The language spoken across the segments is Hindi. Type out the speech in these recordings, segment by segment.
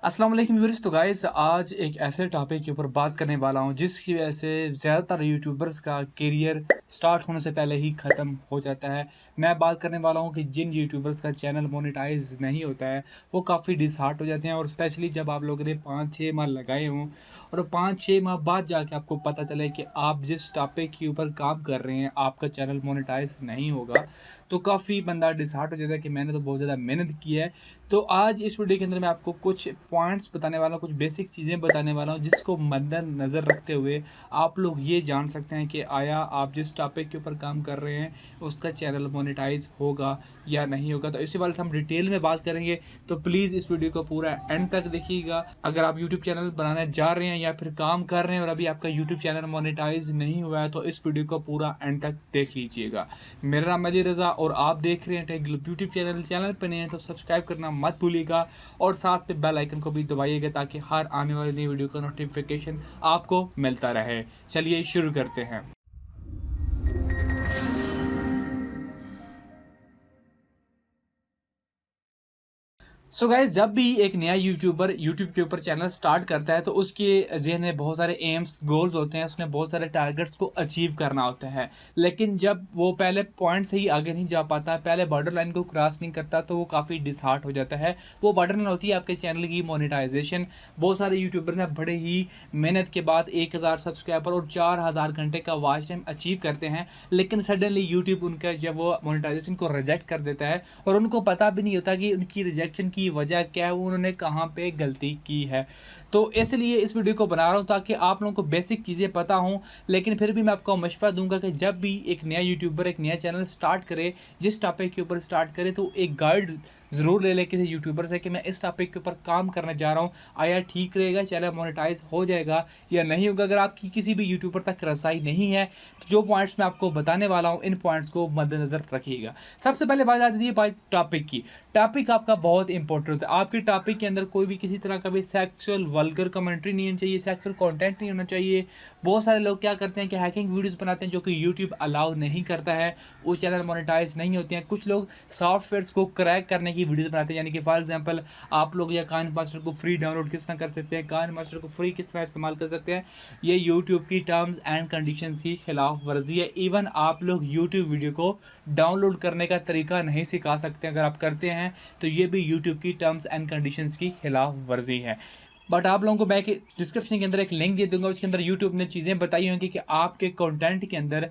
अस्सलाम वालेकुम व्यूअर्स। तो गाइस आज एक ऐसे टॉपिक के ऊपर बात करने वाला हूं जिसकी वजह से ज़्यादातर यूट्यूबर्स का करियर स्टार्ट होने से पहले ही ख़त्म हो जाता है। मैं बात करने वाला हूं कि जिन यूट्यूबर्स का चैनल मोनेटाइज नहीं होता है वो काफ़ी डिसहार्ट हो जाते हैं, और स्पेशली जब आप लोगों ने 5-6 माह लगाए हों और 5-6 माह बाद जाके आपको पता चले कि आप जिस टॉपिक के ऊपर काम कर रहे हैं आपका चैनल मोनेटाइज नहीं होगा, तो काफ़ी बंदा डिसहार्ट हो जाता है कि मैंने तो बहुत ज़्यादा मेहनत की है। तो आज इस वीडियो के अंदर मैं आपको कुछ पॉइंट्स बताने वाला हूँ, कुछ बेसिक चीज़ें बताने वाला हूँ जिसको मद्देनज़र रखते हुए आप लोग ये जान सकते हैं कि आया आप जिस टॉपिक के ऊपर काम कर रहे हैं उसका चैनल मोनेटाइज होगा या नहीं होगा। तो इसी बारे से हम डिटेल में बात करेंगे, तो प्लीज़ इस वीडियो को पूरा एंड तक देखिएगा। अगर आप यूट्यूब चैनल बनाने जा रहे हैं या फिर काम कर रहे हैं और अभी आपका यूट्यूब चैनल मोनेटाइज नहीं हुआ है तो इस वीडियो को पूरा एंड तक देख लीजिएगा। मेरा नाम अली रज़ा और आप देख रहे हैं टेक ग्लोब यूट्यूब चैनल पर नहीं है तो सब्सक्राइब करना मत भूलिएगा और साथ में बेल आइकन को भी दबाइएगा ताकि हर आने वाली नई वीडियो का नोटिफिकेशन आपको मिलता रहे। चलिए शुरू करते हैं। सो गाइस, जब भी एक नया यूट्यूबर यूट्यूब के ऊपर चैनल स्टार्ट करता है तो उसके ज़हन में बहुत सारे एम्स गोल्स होते हैं, उसने बहुत सारे टारगेट्स को अचीव करना होता है। लेकिन जब वो पहले पॉइंट से ही आगे नहीं जा पाता, पहले बॉर्डर लाइन को क्रॉस नहीं करता, तो वो काफ़ी डिसहार्ट हो जाता है। वो बॉर्डर लाइन होती है आपके चैनल की मोनेटाइजेशन। बहुत सारे यूट्यूबर ने बड़े ही मेहनत के बाद 1000 सब्सक्राइबर और 4000 घंटे का वॉच टाइम अचीव करते हैं, लेकिन सडनली यूट्यूब उनका जब वो मोनेटाइजेशन को रिजेक्ट कर देता है और उनको पता भी नहीं होता कि उनकी रिजेक्शन की वजह क्या है, उन्होंने कहाँ पे गलती की है। तो इसलिए इस वीडियो को बना रहा हूँ ताकि आप लोगों को बेसिक चीज़ें पता हों, लेकिन फिर भी मैं आपको मशवरा दूंगा कि जब भी एक नया यूट्यूबर एक नया चैनल स्टार्ट करे, जिस टॉपिक के ऊपर स्टार्ट करे, तो एक गाइड ज़रूर ले ले किसी यूट्यूबर से कि मैं इस टॉपिक के ऊपर काम करने जा रहा हूँ, आया ठीक रहेगा, चैनल मोनेटाइज हो जाएगा या नहीं होगा। अगर आपकी किसी भी यूट्यूबर तक रसाई नहीं है तो जो पॉइंट्स मैं आपको बताने वाला हूँ इन पॉइंट्स को मद्देनज़र रखिएगा। सबसे पहले बात आती है बात टॉपिक की। टॉपिक आपका बहुत इंपॉर्टेंट होता है। आपके टॉपिक के अंदर कोई भी किसी तरह का भी सेक्सुअल वल्गर कमेंट्री नहीं होनी चाहिए, सेक्सुअल कंटेंट नहीं होना चाहिए। बहुत सारे लोग क्या करते हैं कि हैकिंग वीडियोस बनाते हैं जो कि यूट्यूब अलाउ नहीं करता है, वो चैनल मोनेटाइज नहीं होते हैं। कुछ लोग सॉफ्टवेयर्स को क्रैक करने की वीडियोस बनाते हैं, यानी कि फॉर एग्जांपल आप लोग या काइन मास्टर को फ्री डाउनलोड किस तरह कर सकते हैं, काइन मास्टर को फ्री किस तरह इस्तेमाल कर सकते हैं, ये यूट्यूब की टर्म्स एंड कंडीशंस की खिलाफ वर्जी है। इवन आप लोग यूट्यूब वीडियो को डाउनलोड करने का तरीका नहीं सिखा सकते, अगर आप करते हैं तो ये भी यूट्यूब की टर्म्स एंड कंडीशंस की खिलाफ वर्जी है। बट आप लोगों को मैं डिस्क्रिप्शन के अंदर एक लिंक दे दूंगा, उसके अंदर यूट्यूब ने चीज़ें बताई होंगी कि आपके कंटेंट के अंदर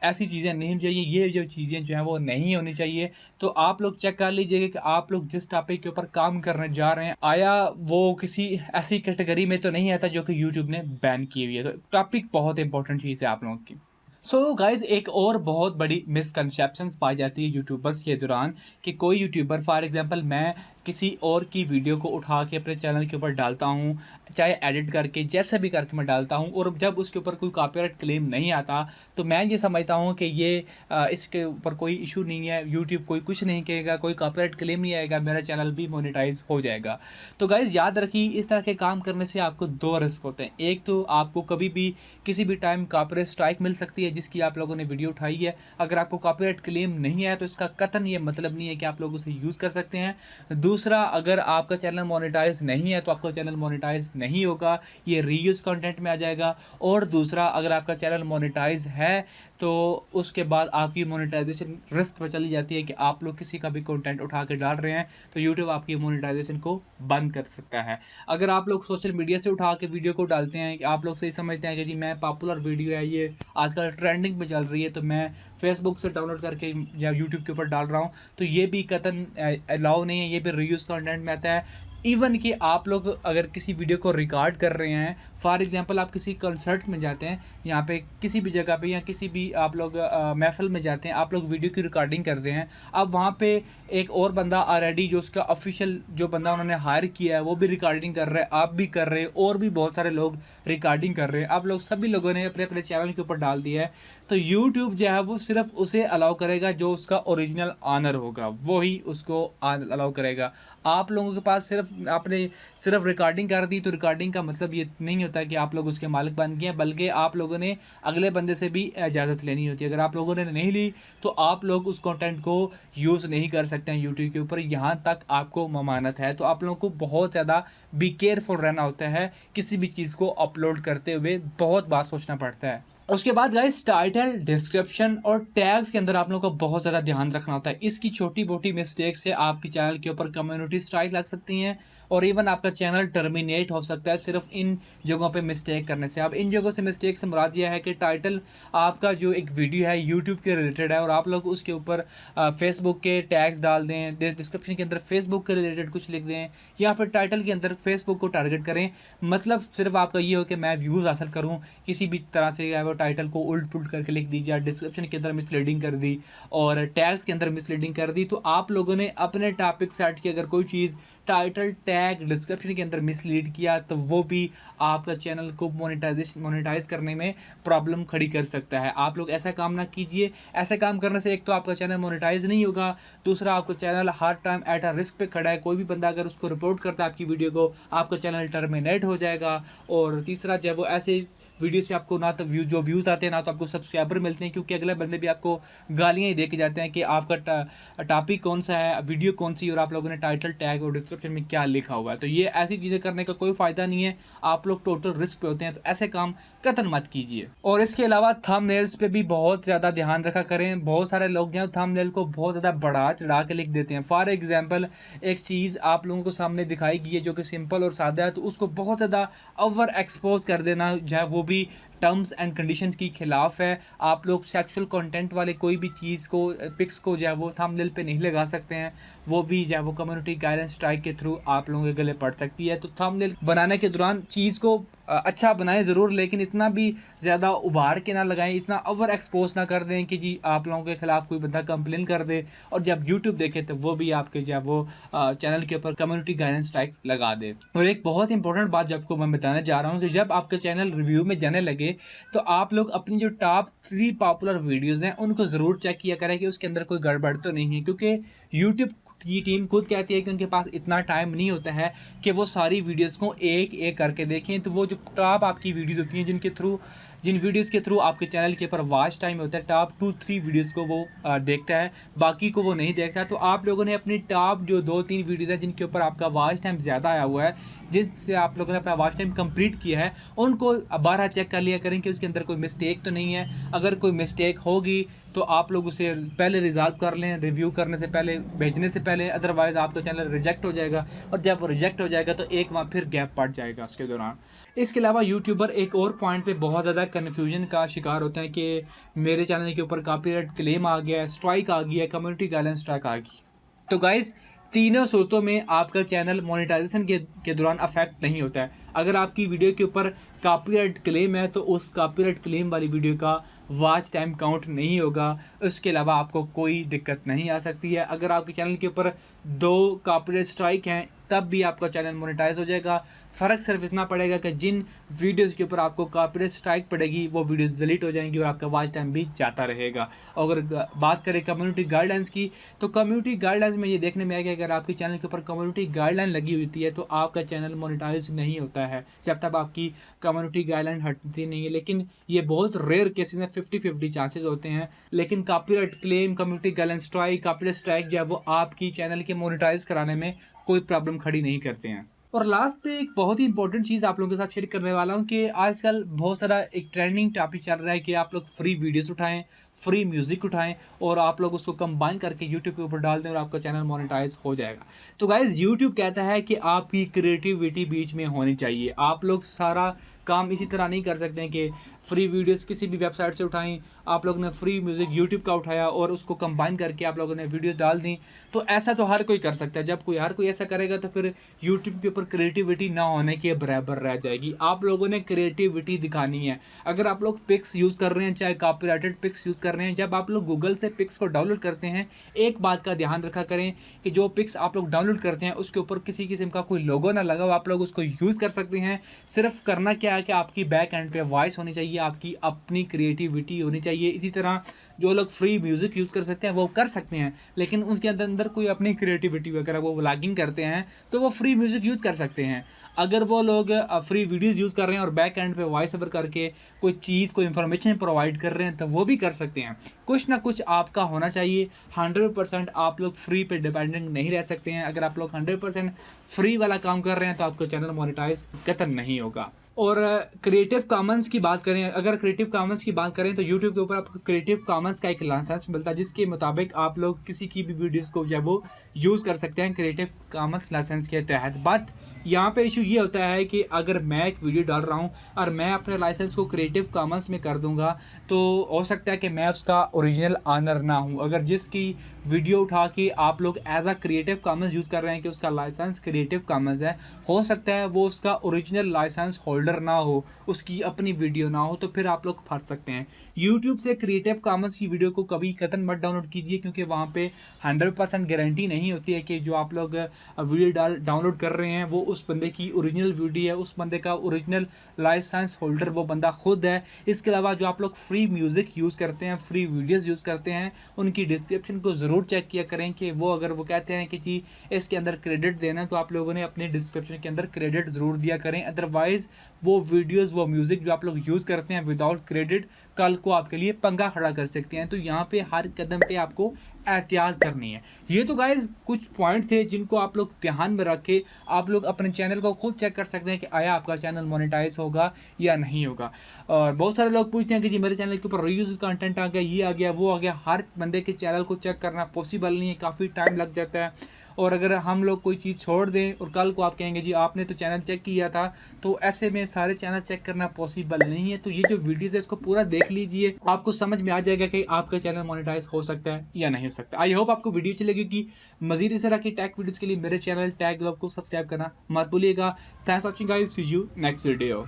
ऐसी चीज़ें नहीं होनी चाहिए, ये जो चीज़ें जो हैं वो नहीं होनी चाहिए। तो आप लोग चेक कर लीजिएगा कि आप लोग जिस टॉपिक के ऊपर काम करने जा रहे हैं आया वो किसी ऐसी कैटेगरी में तो नहीं आता जो कि यूट्यूब ने बैन की हुई है। तो टॉपिक बहुत इंपॉर्टेंट चीज़ है आप लोगों की। सो गाइज, एक और बहुत बड़ी मिसकंसेप्शंस पाई जाती है यूट्यूबर्स के दौरान कि कोई यूट्यूबर, फॉर एग्जांपल मैं किसी और की वीडियो को उठा के अपने चैनल के ऊपर डालता हूँ, चाहे एडिट करके जैसे भी करके मैं डालता हूँ, और जब उसके ऊपर कोई कॉपीराइट क्लेम नहीं आता तो मैं ये समझता हूँ कि ये इसके ऊपर कोई इशू नहीं है, यूट्यूब कोई कुछ नहीं कहेगा, कोई कॉपीराइट क्लेम नहीं आएगा, मेरा चैनल भी मोनेटाइज हो जाएगा। तो गाइज़ याद रखिए, इस तरह के काम करने से आपको दो रिस्क होते हैं। एक तो आपको कभी भी किसी भी टाइम कॉपीराइट स्ट्राइक मिल सकती है जिसकी आप लोगों ने वीडियो उठाई है। अगर आपको कॉपीराइट क्लेम नहीं आया तो इसका कतन ये मतलब नहीं है कि आप लोग उसे यूज़ कर सकते हैं। दूसरा, अगर आपका चैनल मोनेटाइज नहीं है तो आपका चैनल मोनेटाइज नहीं होगा, ये रीयूज कंटेंट में आ जाएगा। और दूसरा, अगर आपका चैनल मोनेटाइज है तो उसके बाद आपकी मोनेटाइजेशन रिस्क पर चली जाती है कि आप लोग किसी का भी कंटेंट उठा के डाल रहे हैं तो यूट्यूब आपकी मोनेटाइजेशन को बंद कर सकता है। अगर आप लोग सोशल मीडिया से उठा के वीडियो को डालते हैं कि आप लोग सही समझते हैं कि जी मैं पॉपुलर वीडियो है, ये आजकल ट्रेंडिंग में चल रही है, तो मैं फेसबुक से डाउनलोड करके या यूट्यूब के ऊपर डाल रहा हूँ, तो ये भी कतन अलाउ नहीं है, ये भी रीयूज कंटेंट में आता है। इवन कि आप लोग अगर किसी वीडियो को रिकॉर्ड कर रहे हैं, फॉर एग्जांपल आप किसी कंसर्ट में जाते हैं, यहाँ पे किसी भी जगह पे या किसी भी आप लोग महफिल में जाते हैं, आप लोग वीडियो की रिकॉर्डिंग करते हैं, अब वहाँ पे एक और बंदा ऑलरेडी जो उसका ऑफिशियल जो बंदा उन्होंने हायर किया है वो भी रिकॉर्डिंग कर रहा है, आप भी कर रहे हैं और भी बहुत सारे लोग रिकॉर्डिंग कर रहे हैं, आप लोग सभी लोगों ने अपने अपने चैनल के ऊपर डाल दिया है। तो यूट्यूब जो है वो सिर्फ उसे अलाउ करेगा जो उसका ओरिजिनल ऑनर होगा, वो ही उसको अलाउ करेगा। आप लोगों के पास सिर्फ आपने सिर्फ रिकॉर्डिंग कर दी, तो रिकॉर्डिंग का मतलब ये नहीं होता कि आप लोग उसके मालिक बन गए हैं, बल्कि आप लोगों ने अगले बंदे से भी इजाज़त लेनी होती है। अगर आप लोगों ने नहीं ली तो आप लोग उस कंटेंट को यूज़ नहीं कर सकते हैं यूट्यूब के ऊपर, यहाँ तक आपको ममानत है। तो आप लोगों को बहुत ज़्यादा बी केयरफुल रहना होता है, किसी भी चीज़ को अपलोड करते हुए बहुत बार सोचना पड़ता है। उसके बाद गाइस टाइटल, डिस्क्रिप्शन और टैग्स के अंदर आप लोगों को बहुत ज़्यादा ध्यान रखना होता है। इसकी छोटी मोटी मिस्टेक से आपके चैनल के ऊपर कम्युनिटी स्ट्राइक लग सकती हैं और इवन आपका चैनल टर्मिनेट हो सकता है सिर्फ इन जगहों पे मिस्टेक करने से। अब इन जगहों से मिस्टेक से मुराद यह है कि टाइटल आपका जो एक वीडियो है यूट्यूब के रिलेटेड है और आप लोग उसके ऊपर फेसबुक के टैग्स डाल दें, डिस्क्रिप्शन के अंदर फेसबुक के रिलेटेड कुछ लिख दें, या फिर टाइटल के अंदर फेसबुक को टारगेट करें। मतलब सिर्फ आपका ये हो कि मैं व्यूज़ हासिल करूँ, किसी भी तरह से वो टाइटल को उल्ट पुल्ट करके लिख दी, या डिस्क्रिप्शन के अंदर मिसलीडिंग कर दी और टैग्स के अंदर मिसलीडिंग कर दी, तो आप लोगों ने अपने टॉपिक सेट की अगर कोई चीज़ टाइटल, टैग, डिस्क्रिप्शन के अंदर मिसलीड किया तो वो भी आपका चैनल को मोनेटाइज करने में प्रॉब्लम खड़ी कर सकता है। आप लोग ऐसा काम ना कीजिए। ऐसा काम करने से एक तो आपका चैनल मोनेटाइज नहीं होगा, दूसरा आपका channel her time at a risk पे खड़ा है। कोई भी बंदा अगर उसको रिपोर्ट करता है आपकी वीडियो को, आपका चैनल टर्मिनेट हो जाएगा। और तीसरा जब वो ऐसे वीडियो से आपको ना तो व्यूज़ आते हैं, ना तो आपको सब्सक्राइबर मिलते हैं, क्योंकि अगले बंदे भी आपको गालियाँ ही दे के जाते हैं कि आपका टॉपिक कौन सा है, वीडियो कौन सी, और आप लोगों ने टाइटल, टैग और डिस्क्रिप्शन में क्या लिखा हुआ है। तो ये ऐसी चीज़ें करने का कोई फ़ायदा नहीं है, आप लोग टोटल रिस्क पे होते हैं। तो ऐसे काम कतन मत कीजिए। और इसके अलावा थंबनेल्स पे भी बहुत ज़्यादा ध्यान रखा करें। बहुत सारे लोग जो थंबनेल को बहुत ज़्यादा बढ़ा चढ़ा के लिख देते हैं। फॉर एग्जांपल एक चीज़ आप लोगों को सामने दिखाई गई है जो कि सिंपल और सादा है, तो उसको बहुत ज़्यादा ओवर एक्सपोज कर देना जो है वो भी टर्म्स एंड कंडीशंस के खिलाफ है। आप लोग सेक्सुअल कंटेंट वाले कोई भी चीज़ को, पिक्स को जो है वो थंबनेल पे नहीं लगा सकते हैं, वो भी जो है वो कम्युनिटी गाइडेंस स्ट्राइक के थ्रू आप लोगों के गले पड़ सकती है। तो थंबनेल बनाने के दौरान चीज़ को अच्छा बनाएं ज़रूर, लेकिन इतना भी ज़्यादा उभार के ना लगाएं, इतना ओवर एक्सपोज ना कर दें कि जी आप लोगों के खिलाफ कोई बंदा कंप्लेन कर दे और जब यूट्यूब देखे तो वो भी आपके जो है वो चैनल के ऊपर कम्युनिटी गाइडेंस स्ट्राइक लगा दे। और एक बहुत इंपॉर्टेंट बात जो आपको मैं बताने जा रहा हूँ कि जब आपका चैनल रिव्यू में जाने लगे तो आप लोग अपनी जो टॉप 3 पॉपुलर वीडियोज़ हैं उनको ज़रूर चेक किया करें कि उसके अंदर कोई गड़बड़ तो नहीं है, क्योंकि यूट्यूब की टीम खुद कहती है कि उनके पास इतना टाइम नहीं होता है कि वो सारी वीडियोस को एक एक करके देखें। तो वो जो टॉप आपकी वीडियोस होती हैं जिन वीडियोस के थ्रू आपके चैनल के ऊपर वॉच टाइम होता है, टॉप 2-3 वीडियोस को वो देखता है, बाकी को वो नहीं देखता। तो आप लोगों ने अपनी टॉप जो 2-3 वीडियोस हैं जिनके ऊपर आपका वॉच टाइम ज़्यादा आया हुआ है, जिनसे आप लोगों ने अपना वॉच टाइम कंप्लीट किया है, उनको बारह चेक कर लिया करें कि उसके अंदर कोई मिस्टेक तो नहीं है। अगर कोई मिस्टेक होगी तो आप लोग उसे पहले रिजॉल्व कर लें, रिव्यू करने से पहले, भेजने से पहले, अदरवाइज़ आपका चैनल रिजेक्ट हो जाएगा। और जब रिजेक्ट हो जाएगा तो एक माह फिर गैप पड़ जाएगा उसके दौरान। इसके अलावा यूट्यूबर एक और पॉइंट पे बहुत ज़्यादा कन्फ्यूजन का शिकार होता है कि मेरे चैनल के ऊपर कॉपीराइट क्लेम आ गया है, स्ट्राइक आ गया है, कम्युनिटी गाइडेंस स्ट्राइक आ गई। तो गाइस तीनों सूरतों में आपका चैनल मोनेटाइजेशन के दौरान अफेक्ट नहीं होता है। अगर आपकी वीडियो के ऊपर कॉपीराइट क्लेम है तो उस कॉपीराइट क्लेम वाली वीडियो का वॉच टाइम काउंट नहीं होगा। उसके अलावा आपको कोई दिक्कत नहीं आ सकती है। अगर आपके चैनल के ऊपर 2 कॉपीराइट स्ट्राइक हैं तब भी आपका चैनल मोनेटाइज हो जाएगा। फ़र्क सिर्फ इतना पड़ेगा कि जिन वीडियोज़ के ऊपर आपको कॉपीराइट स्ट्राइक पड़ेगी वो वीडियोज़ डिलीट हो जाएंगी और आपका वॉच टाइम भी जाता रहेगा। और अगर बात करें कम्युनिटी गाइडलाइंस की, तो कम्युनिटी गाइडलाइंस में ये देखने में आएगा कि अगर आपके चैनल के ऊपर कम्युनिटी गाइडलाइन लगी होती है तो आपका चैनल मोनेटाइज नहीं होता है जब तक आपकी कम्युनिटी गाइडलाइन हटती नहीं है। लेकिन ये बहुत रेयर केसेस हैं, 50-50 चांसेस होते हैं। लेकिन copyright claim, community guideline strike, copyright strike जो है वो आपकी चैनल के मोनेटाइज कराने में कोई प्रॉब्लम खड़ी नहीं करते हैं। और लास्ट पे एक बहुत ही इंपॉर्टेंट चीज़ आप लोगों के साथ शेयर करने वाला हूँ कि आजकल बहुत सारा एक ट्रेंडिंग टॉपिक चल रहा है कि आप लोग फ्री वीडियोस उठाएं, फ्री म्यूज़िक उठाएं और आप लोग उसको कंबाइन करके यूट्यूब के ऊपर डाल दें और आपका चैनल मोनेटाइज हो जाएगा। तो गाइज़ यूट्यूब कहता है कि आपकी क्रिएटिविटी बीच में होनी चाहिए। आप लोग सारा काम इसी तरह नहीं कर सकते हैं कि फ्री वीडियोस किसी भी वेबसाइट से उठाएं, आप लोगों ने फ्री म्यूज़िक यूट्यूब का उठाया और उसको कंबाइन करके आप लोगों ने वीडियोस डाल दी। तो ऐसा तो हर कोई कर सकता है। जब हर कोई ऐसा करेगा तो फिर यूट्यूब के ऊपर क्रिएटिविटी ना होने के बराबर रह जाएगी। आप लोगों ने क्रिएटिविटी दिखानी है। अगर आप लोग पिक्स यूज़ कर रहे हैं, चाहे कॉपीराइटेड पिक्स यूज़ कर रहे हैं, जब आप लोग गूगल से पिक्स को डाउनलोड करते हैं, एक बात का ध्यान रखा करें कि जो पिक्स आप लोग डाउनलोड करते हैं उसके ऊपर किसी किस्म का कोई लोगो ना लगा हो, आप लोग उसको यूज़ कर सकते हैं। सिर्फ करना क्या है कि आपकी बैक एंड पे वॉइस होनी चाहिए, आपकी अपनी क्रिएटिविटी होनी चाहिए। इसी तरह जो लोग फ्री म्यूज़िक यूज़ कर सकते हैं वो कर सकते हैं, लेकिन उसके अंदर कोई अपनी क्रिएटिविटी वगैरह वो व्लॉगिंग करते हैं तो वो फ्री म्यूज़िक यूज़ कर सकते हैं। अगर वो लोग फ्री वीडियोस यूज़ कर रहे हैं और बैक एंड पे वॉइस ओवर करके कोई चीज़ कोई इन्फॉर्मेशन प्रोवाइड कर रहे हैं तो वो भी कर सकते हैं। कुछ ना कुछ आपका होना चाहिए। 100% आप लोग फ्री पे डिपेंडेंट नहीं रह सकते हैं। अगर आप लोग 100% फ्री वाला काम कर रहे हैं तो आपका चैनल मोनेटाइज कतई नहीं होगा। और क्रिएटिव कॉमन्स की बात करें, अगर क्रिएटिव कॉमन्स की बात करें तो यूट्यूब के ऊपर आपको क्रिएटिव कॉमन्स का एक लाइसेंस मिलता है, जिसके मुताबिक आप लोग किसी की भी वीडियोस को जब वो यूज़ कर सकते हैं क्रिएटिव कॉमन्स लाइसेंस के तहत। बट यहाँ पे इशू ये होता है कि अगर मैं एक वीडियो डाल रहा हूँ और मैं अपने लाइसेंस को क्रिएटिव कॉमन्स में कर दूंगा तो हो सकता है कि मैं उसका ओरिजिनल ऑनर ना हूँ। अगर जिसकी वीडियो उठा के आप लोग as a creative commons use कर रहे हैं कि उसका लाइसेंस क्रिएटिव कॉमन्स है, हो सकता है वो उसका ओरिजिनल लाइसेंस होल्डर ना हो, उसकी अपनी वीडियो ना हो, तो फिर आप लोग फंस सकते हैं। यूट्यूब से क्रिएटिव कॉमन्स की वीडियो को कभी कतई मत डाउनलोड कीजिए, क्योंकि वहाँ पे 100% गारंटी नहीं होती है कि जो आप लोग वीडियो डाउनलोड कर रहे हैं वो उस बंदे की ओरिजिनल वीडियो है, उस बंदे का ओरिजिनल लाइसेंस होल्डर वो बंदा खुद है। इसके अलावा जो आप लोग फ्री म्यूज़िक यूज़ करते हैं, फ्री वीडियोज़ यूज़ करते हैं, उनकी डिस्क्रिप्शन को ज़रूर चेक किया करें कि वो अगर वो कहते हैं कि जी इसके अंदर क्रेडिट देना है तो आप लोगों ने अपने डिस्क्रिप्शन के अंदर क्रेडिट ज़रूर दिया करें। अदरवाइज़ वो वीडियोज़ वो म्यूज़िक जो आप लोग यूज़ करते हैं विदाउट क्रेडिट कल को आपके लिए पंगा खड़ा कर सकते हैं। तो यहाँ पे हर कदम पे आपको एहतियात करनी है। ये तो गाइज कुछ पॉइंट थे जिनको आप लोग ध्यान में रख के आप लोग अपने चैनल को खुद चेक कर सकते हैं कि आया आपका चैनल मोनेटाइज होगा या नहीं होगा। और बहुत सारे लोग पूछते हैं कि जी मेरे चैनल के ऊपर रीयूज कंटेंट आ गया, ये आ गया, वो आ गया। हर बंदे के चैनल को चेक करना पॉसिबल नहीं है, काफ़ी टाइम लग जाता है। और अगर हम लोग कोई चीज़ छोड़ दें और कल को आप कहेंगे जी आपने तो चैनल चेक किया था, तो ऐसे में सारे चैनल चेक करना पॉसिबल नहीं है। तो ये जो वीडियोस है इसको पूरा देख लीजिए, आपको समझ में आ जाएगा कि आपका चैनल मोनेटाइज हो सकता है या नहीं हो सकता। आई होप आपको वीडियो चलेगी कि मजीद इस तरह की टैग वीडियोस के लिए मेरे चैनल टैग ग्लोब को सब्सक्राइब करना मत भूलिएगा। Thanks watching guys, see you next video.